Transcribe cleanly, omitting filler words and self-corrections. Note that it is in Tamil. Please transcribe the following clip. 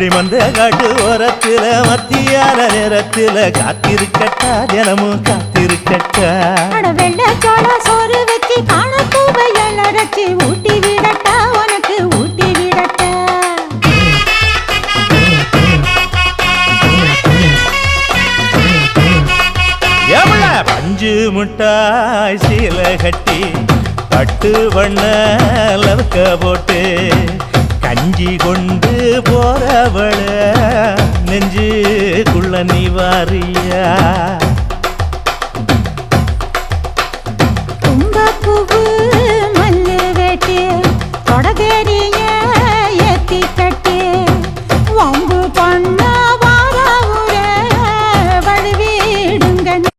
வழிமந்த காட்டு ஓரத்துல மத்தியான நேரத்துல காத்திருக்கட்டா தினமும் காத்திருக்கட்டா வெள்ள சோள சோறு வச்சு காண பூவையல் அரைச்சி ஊட்டி விடட்டா உனக்கு ஊட்டி விடட்டா எவ்வள பஞ்சு முட்டாய் சீல கட்டி பட்டு வண்ண லவக்க போட்டு கஞ்சி கொண்டு போறவள நெஞ்சுக்குள்ள நீ வாரியா